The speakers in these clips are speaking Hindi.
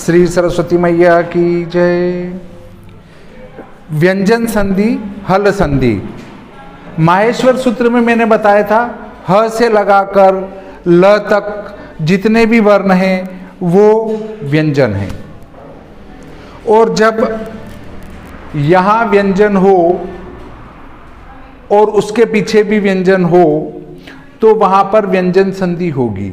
श्री सरस्वती मैया की जय। व्यंजन संधि, हल संधि। माहेश्वर सूत्र में मैंने बताया था ह से लगाकर ल तक जितने भी वर्ण हैं वो व्यंजन हैं, और जब यहाँ व्यंजन हो और उसके पीछे भी व्यंजन हो तो वहाँ पर व्यंजन संधि होगी।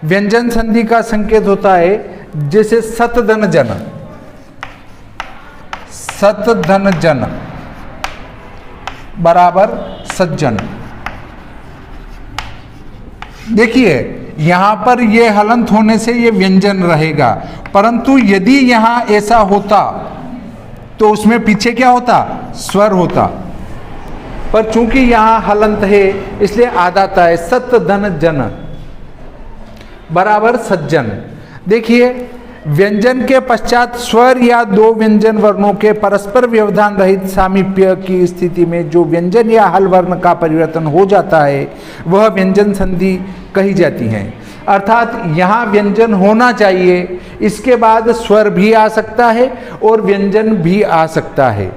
व्यंजन संधि का संकेत होता है जैसे सत धन जन, सत धन जन बराबर सज्जन। देखिए यहां पर ये हलंत होने से ये व्यंजन रहेगा, परंतु यदि यहां ऐसा होता तो उसमें पीछे क्या होता, स्वर होता, पर चूंकि यहां हलंत है इसलिए आदाता है सत धन जन बराबर सज्जन। देखिए व्यंजन के पश्चात स्वर या दो व्यंजन वर्णों के परस्पर व्यवधान रहित सामीप्य की स्थिति में जो व्यंजन या हल वर्ण का परिवर्तन हो जाता है वह व्यंजन संधि कही जाती है। अर्थात यहाँ व्यंजन होना चाहिए, इसके बाद स्वर भी आ सकता है और व्यंजन भी आ सकता है।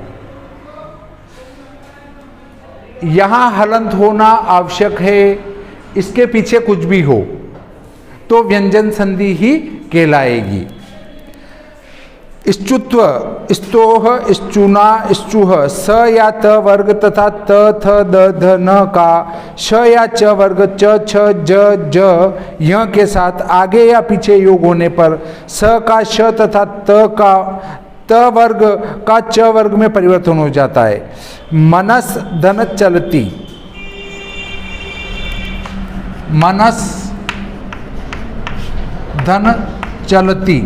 यहाँ हलंत होना आवश्यक है, इसके पीछे कुछ भी हो तो व्यंजन संधि ही कहलाएगी। इश्चुत्व, स्तोह, इश्चुना, इश्चुह, स या त वर्ग तथा त थ द ध न का श या च वर्ग च छ ज ज य के साथ आगे या पीछे योग होने पर स का श तथा त वर्ग का च वर्ग में परिवर्तन हो जाता है। मनस धन चलती, मनस धन चलती,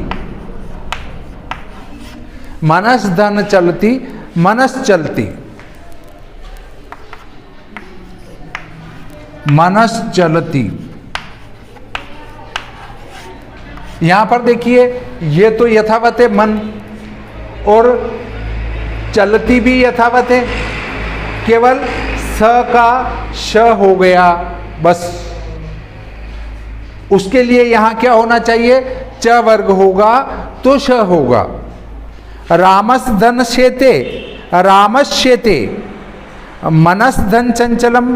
मनस धन चलती, मनस चलती, मनस चलती। यहां पर देखिए ये तो यथावत है मन, और चलती भी यथावत है, केवल स का श हो गया बस। उसके लिए यहां क्या होना चाहिए, च वर्ग होगा तो श होगा। रामस धन शेते, रामस शेते, मनस धन चंचलम,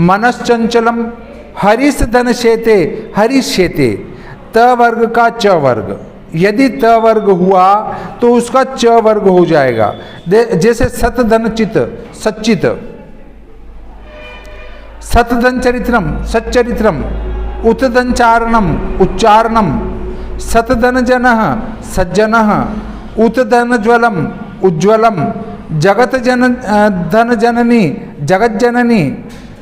मनस चंचलम, हरिस धन शेते, हरिस शेते। त वर्ग का च वर्ग, यदि त वर्ग हुआ तो उसका च वर्ग हो जाएगा। जैसे सत धन चित, सच्चित, सत धन चरित्रम, सच्चरित्रम, उत धन चारणम, उच्चारणम, सत धन जनः, सज्जनः, उत धन ज्वलम, उज्ज्वलम, जगत जन धन जननी, जगत जननी,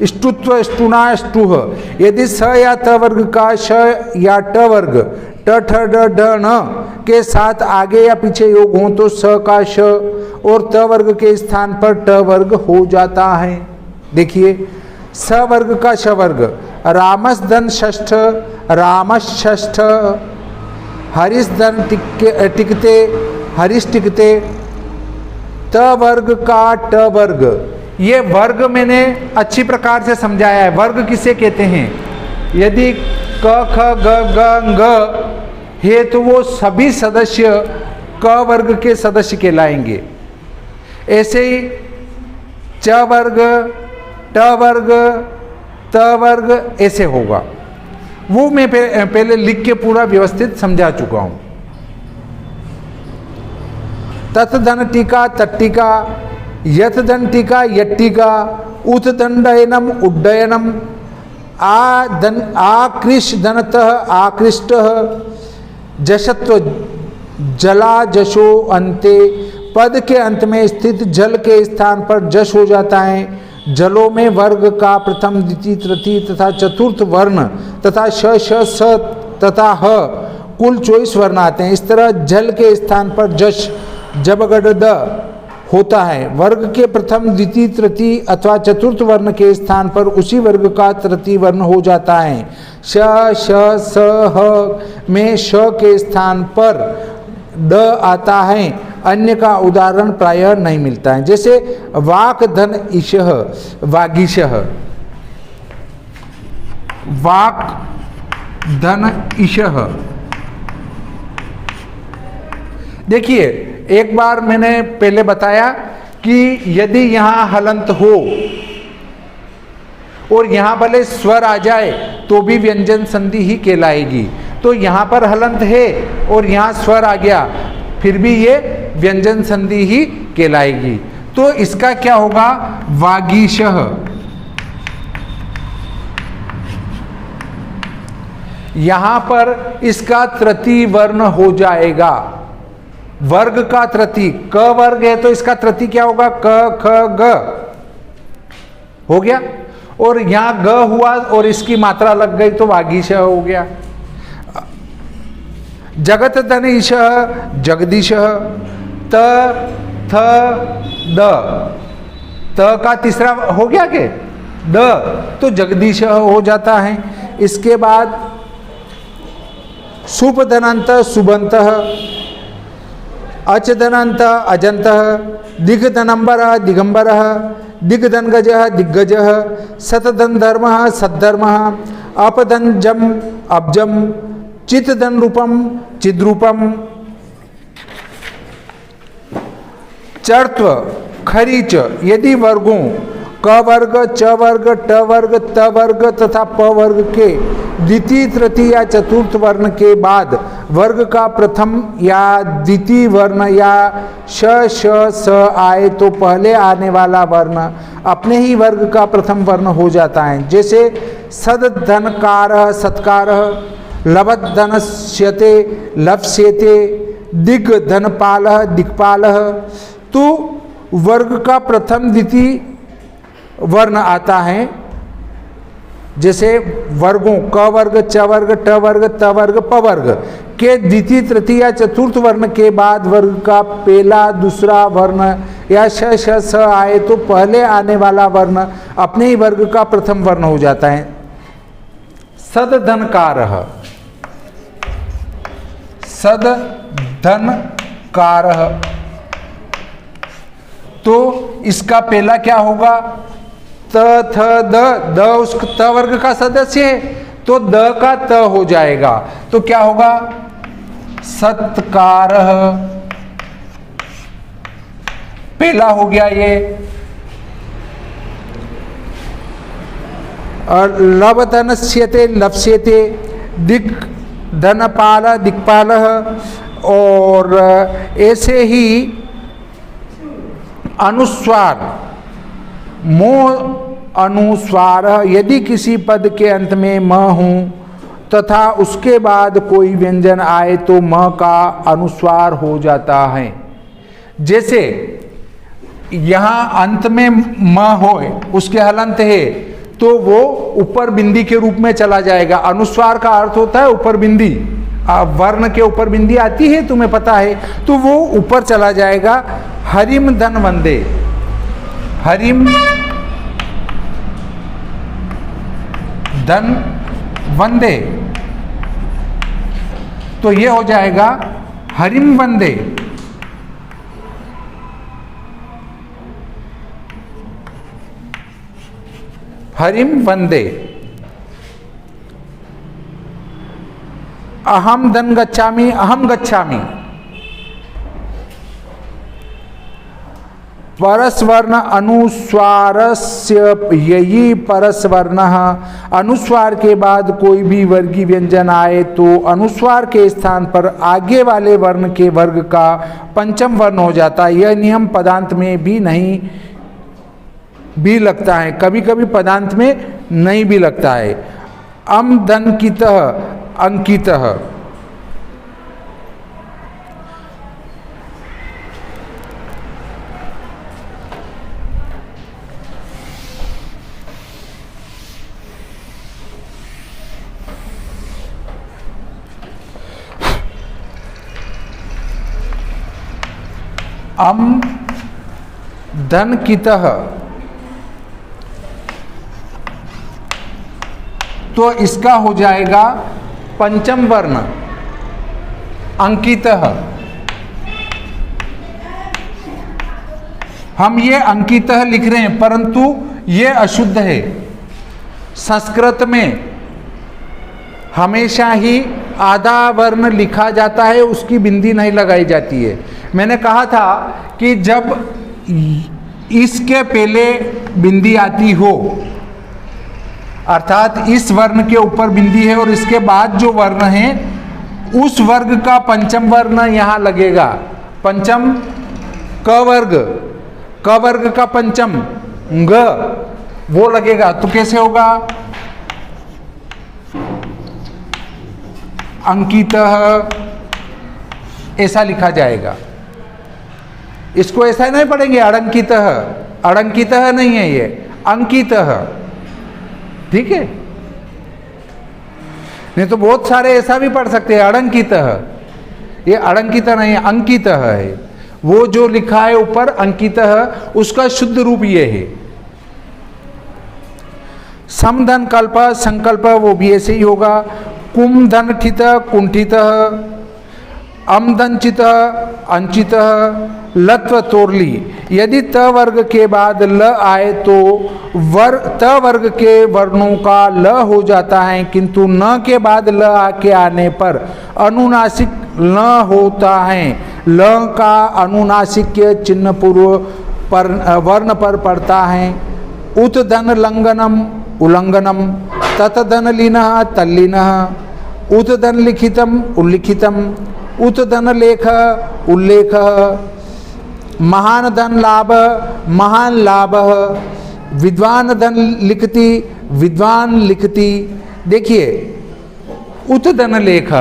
ष्टुत्व, ष्टुना, ष्टुह। यदि स या त वर्ग का श या ट वर्ग ट ठ ड ढ न के साथ आगे या पीछे योग हो तो स का श और त वर्ग के स्थान पर ट वर्ग हो जाता है। देखिए स वर्ग का श वर्ग, रामस धन षष्ठ, रामस षष्ठ, हरिस धन टिकते, हरिस टिकते। त वर्ग का ट वर्ग, ये वर्ग मैंने अच्छी प्रकार से समझाया है। वर्ग किसे कहते हैं, यदि क ख ग ग घ है तो वो सभी सदस्य क वर्ग के सदस्य कहलाएंगे। ऐसे ही च वर्ग, ट वर्ग, त वर्ग ऐसे होगा। वो मैं पहले लिख के पूरा व्यवस्थित समझा चुका हूं। तथ धन टीका, तट्टिका, यथ धन टीका, यट्टिका, उत दंडयनम, उड्डयनम, आ धन आकृष धनतः, आकृष्टः, जशत्व, जला, जशो, अंते। पद के अंत में स्थित जल के स्थान पर जश हो जाता है। जलों में वर्ग का प्रथम, द्वितीय, तृतीय तथा चतुर्थ वर्ण तथा श, श, स तथा ह कुल 24 वर्ण आते हैं। इस तरह जल के स्थान पर जश, जबगड, द होता है। वर्ग के प्रथम, द्वितीय, तृतीय अथवा चतुर्थ वर्ण के स्थान पर उसी वर्ग का तृतीय वर्ण हो जाता है। श, श, स, ह में श के स्थान पर ड आता है। अन्य का उदाहरण प्रायः नहीं मिलता है। जैसे वाक धन ईशः, वागीशः, वाक धन ईशः, देखिए, एक बार मैंने पहले बताया कि यदि यहाँ हलंत हो और यहाँ भले स्वर आ जाए तो भी व्यंजन संधि ही कहलाएगी। तो यहाँ पर हलंत है और यहाँ स्वर आ गया, फिर भी ये व्यंजन संधि ही कहलाएगी। तो इसका क्या होगा? वागीशः। यहां पर इसका तृतीय वर्ण हो जाएगा, वर्ग का तृतीय। क वर्ग है तो इसका तृतीय क्या होगा? क ख ग हो गया। और यहां ग हुआ और इसकी मात्रा लग गई तो वागीशः हो गया। जगत धनीशः जगदीशः। त थ द, त का तीसरा हो गया के द, तो जगदीशः हो जाता है। इसके बाद सुप धनंत सुबंतः, अच धनंत अजंतः, दिग धनंबरः दिगंबरः, दिग धनगजः दिग्गजः, सत धन धर्मः सद्धर्मः, अपधन जम अब्जम, चित धन रूपम चिद्रूपम। चर्त्व खरीच यदि वर्गों क वर्ग, च वर्ग, ट वर्ग, त वर्ग तथा प वर्ग के द्वितीय, तृतीय या चतुर्थ वर्ण के बाद वर्ग का प्रथम या द्वितीय वर्ण या श श स आए तो पहले आने वाला वर्ण अपने ही वर्ग का प्रथम वर्ण हो जाता है। जैसे सदधनकारः सत्कारः, लभधनस्यते लप्स्यते, दिग धनपालः दिक्पालः। तो वर्ग का प्रथम द्वितीय वर्ण आता है। जैसे वर्गों क वर्ग, च वर्ग, ट वर्ग, त वर्ग, प वर्ग के द्वितीय, तृतीय या चतुर्थ वर्ण के बाद वर्ग का पहला, दूसरा वर्ण या श श स आए तो पहले आने वाला वर्ण अपने ही वर्ग का प्रथम वर्ण हो जाता है। सदधनकारः, सदधनकारः, तो इसका पहला क्या होगा? त थ द, द उस त वर्ग का सदस्य है तो द का त हो जाएगा। तो क्या होगा? सत्कारः, पहला हो गया ये। और लभधनस्यते लप्स्यते, दिक् धनपाल दिक्पालः। और ऐसे ही अनुस्वार मोह अनुस्वार, यदि किसी पद के अंत में म हो तथा उसके बाद कोई व्यंजन आए तो म का अनुस्वार हो जाता है। जैसे यहाँ अंत में म हो, उसके हलंत है तो वो ऊपर बिंदी के रूप में चला जाएगा। अनुस्वार का अर्थ होता है ऊपर बिंदी, वर्ण के ऊपर बिंदी आती है तुम्हें पता है, तो वो ऊपर चला जाएगा। हरिम धन वंदे, हरिम धन वंदे, तो ये हो जाएगा हरिम वंदे। हरिम वंदे। अहम धन गच्छामि, अहम गच्छामि। परस्वर्ण अनुस्वारस्य यही परस्वर्णः, अनुस्वार के बाद कोई भी वर्गीय व्यंजन आए तो अनुस्वार के स्थान पर आगे वाले वर्ण के वर्ग का पंचम वर्ण हो जाता है। यह नियम पदांत में भी नहीं भी लगता है, कभी कभी पदांत में नहीं भी लगता है। अम धनकितः अंकितः, अम धनकितः, तो इसका हो जाएगा पंचम वर्ण अंकितः। हम ये अंकितः लिख रहे हैं परंतु ये अशुद्ध है। संस्कृत में हमेशा ही आधा वर्ण लिखा जाता है उसकी बिंदी नहीं लगाई जाती है। मैंने कहा था कि जब इसके पहले बिंदी आती हो, अर्थात इस वर्ण के ऊपर बिंदी है और इसके बाद जो वर्ण है उस वर्ग का पंचम वर्ण यहाँ लगेगा। पंचम क वर्ग का पंचम ग वो लगेगा। तो कैसे होगा? अंकितः, ऐसा लिखा जाएगा। इसको ऐसा नहीं पढ़ेंगे अड़ंकितः, अड़ंकितः नहीं है ये, अंकितः। ठीक है, नहीं तो बहुत सारे ऐसा भी पढ़ सकते हैं अड़ंकितः। ये अड़ंकितः नहीं है, अंकितः है। वो जो लिखा है ऊपर अंकितः, उसका शुद्ध रूप ये है। समधन कल्प संकल्प वो भी ऐसे ही होगा। कुम धन ठित कुंठित, अमदंचित अंचित, लत्व तोरली। यदि त वर्ग के बाद ल आए तो त वर्ग के वर्णों का ल हो जाता है, किंतु न के बाद ल के आने पर अनुनासिक ल होता है। ल का अनुनासिक चिन्ह पूर्व पर वर्ण पर पड़ता है। उत धन लंघनम उल्लंघनम, तत धन लीनः तल्लीनः, उत धन लिखितम उल्लिखितम, उत धन लेख उल्लेख, महान धन लाभ महान लाभ, विद्वान धन लिखती विद्वान लिखती। देखिए उत धन लेख,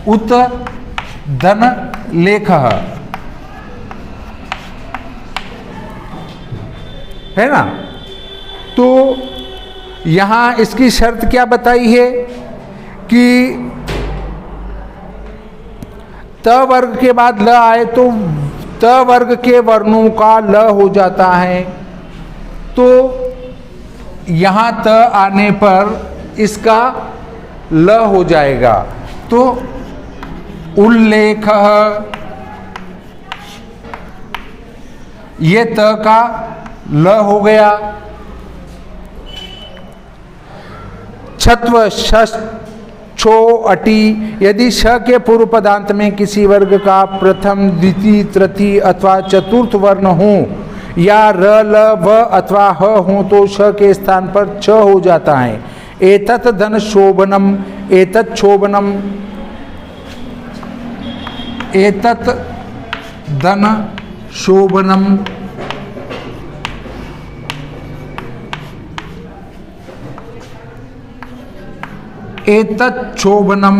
उत धन लेख है ना। तो यहाँ इसकी शर्त क्या बताई है कि त वर्ग के बाद ल आए तो त वर्ग के वर्णों का ल हो जाता है। तो यहाँ त आने पर इसका ल हो जाएगा। तो उल्लेख, ये त का ल हो गया। छत्व शश छो अटी, यदि श के पूर्व पदांत में किसी वर्ग का प्रथम द्वितीय तृतीय अथवा चतुर्थ वर्ण हो या र ल व अथवा ह हो तो श के स्थान पर छ हो जाता है। एतत् धन शोभनम, एतत् शोभनम, एतत् धन शोभनम, एतत् शोभनम,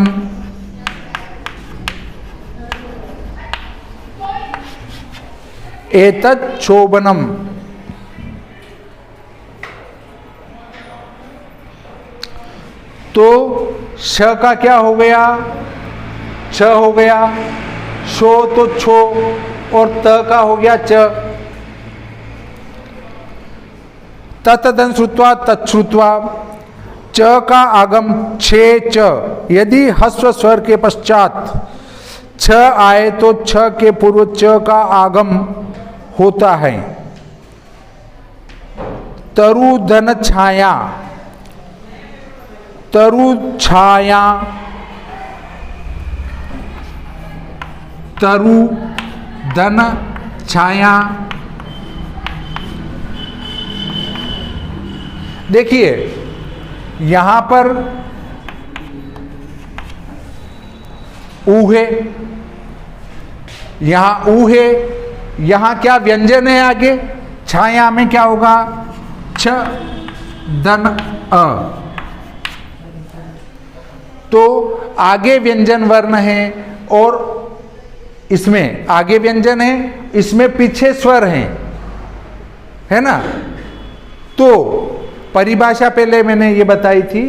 एतत् शोभनम। तो श का क्या हो गया? छ हो गया। शो तो छो और त का हो गया च। तत्तदन श्रुत्वा तत्श्रुत्वा, च का आगम छे च, यदि हस्व स्वर के पश्चात छ आए तो छ के पूर्व च का आगम होता है। तरु धन छाया, तरु छाया, तरु धन छाया। देखिए यहाँ पर ऊ है, यहाँ ऊ है, यहाँ क्या व्यंजन है आगे? छाया में क्या होगा? छ धन अ। तो आगे व्यंजन वर्ण है और इसमें आगे व्यंजन है, इसमें पीछे स्वर है ना। तो परिभाषा पहले मैंने ये बताई थी,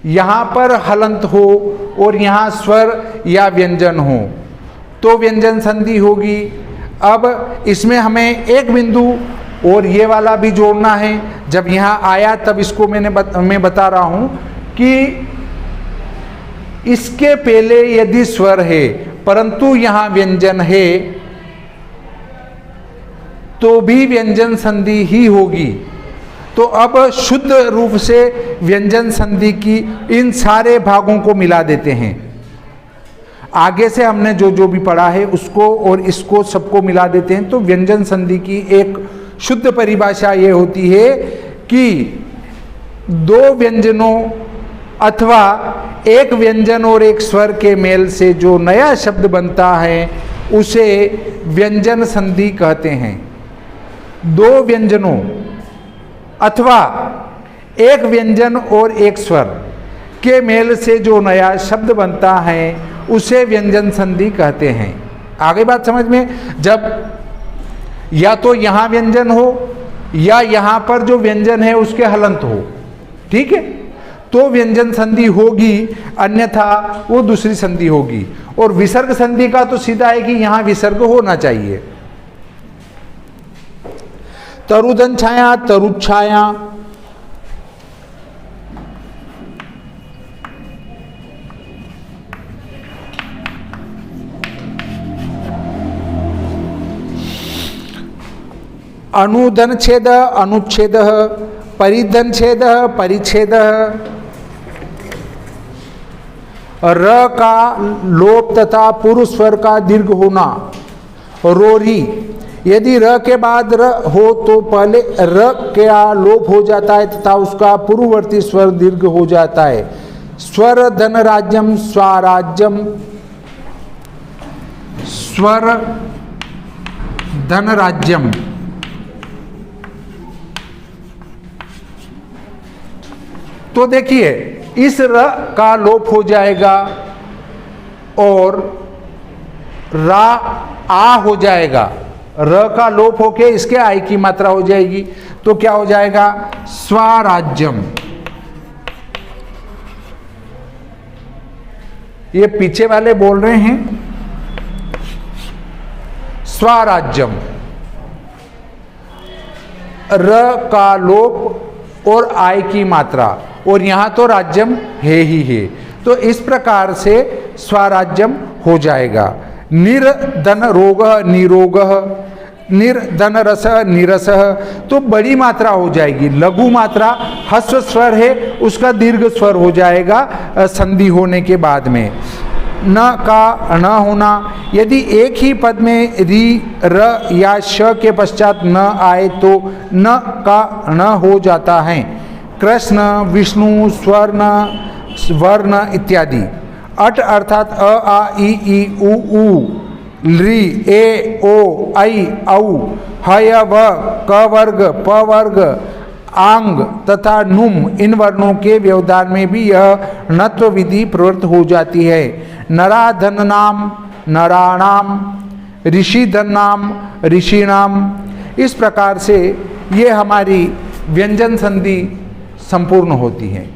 यहाँ पर हलंत हो और यहाँ स्वर या व्यंजन हो तो व्यंजन संधि होगी। अब इसमें हमें एक बिंदु और ये वाला भी जोड़ना है। जब यहाँ आया तब इसको मैं बता रहा हूँ कि इसके पहले यदि स्वर है परंतु यहाँ व्यंजन है तो भी व्यंजन संधि ही होगी। तो अब शुद्ध रूप से व्यंजन संधि की इन सारे भागों को मिला देते हैं। आगे से हमने जो जो भी पढ़ा है उसको और इसको सबको मिला देते हैं। तो व्यंजन संधि की एक शुद्ध परिभाषा ये होती है कि दो व्यंजनों अथवा एक व्यंजन और एक स्वर के मेल से जो नया शब्द बनता है उसे व्यंजन संधि कहते हैं। दो व्यंजनों अथवा एक व्यंजन और एक स्वर के मेल से जो नया शब्द बनता है उसे व्यंजन संधि कहते हैं। आगे बात समझ में, जब या तो यहाँ व्यंजन हो या यहाँ पर जो व्यंजन है उसके हलंत हो, ठीक है, तो व्यंजन संधि होगी, अन्यथा वो दूसरी संधि होगी। और विसर्ग संधि का तो सीधा है कि यहाँ विसर्ग होना चाहिए। तरुदन छाया, तरुच्छाया, अनुधन छेद, अनुच्छेद, परिधन छेद, परिच्छेद, र का लोप तथा पूर्व स्वर का दीर्घ होना, रोरी। यदि र के बाद र हो तो पहले र का लोप हो जाता है तथा उसका पूर्ववर्ती स्वर दीर्घ हो जाता है। स्वर धन राज्यम, स्वराज्यम, स्वर धन राज्यम। तो देखिए इस र का लोप हो जाएगा और रा आ हो जाएगा। र का लोप होके इसके आई की मात्रा हो जाएगी, तो क्या हो जाएगा? स्वराज्यम। ये पीछे वाले बोल रहे हैं स्वराज्यम। र का लोप और आय की मात्रा, और यहां तो राज्यम है ही है, तो इस प्रकार से स्वराज्यम हो जाएगा। निर्धन रोग, निरोग, निर्धन रस, निरस, तो बड़ी मात्रा हो जाएगी। लघु मात्रा ह्रस्व स्वर है उसका दीर्घ स्वर हो जाएगा संधि होने के बाद में। न का न होना, यदि एक ही पद में री, र या श के पश्चात न आए तो न का न हो जाता है। कृष्ण, विष्णु, स्वर्ण, वर्ण इत्यादि। अट अर्थात अ, आ, ई, उ, री, ए, ओ, ऐ, औ, हय, व, क वर्ग, प वर्ग, आंग तथा नुम, इन वर्णों के व्यवधान में भी यह णत्व विधि प्रवृत्त हो जाती है। नराधन नाम, नराणाम, ऋषि धन नाम, ऋषिणाम। इस प्रकार से ये हमारी व्यंजन संधि संपूर्ण होती है।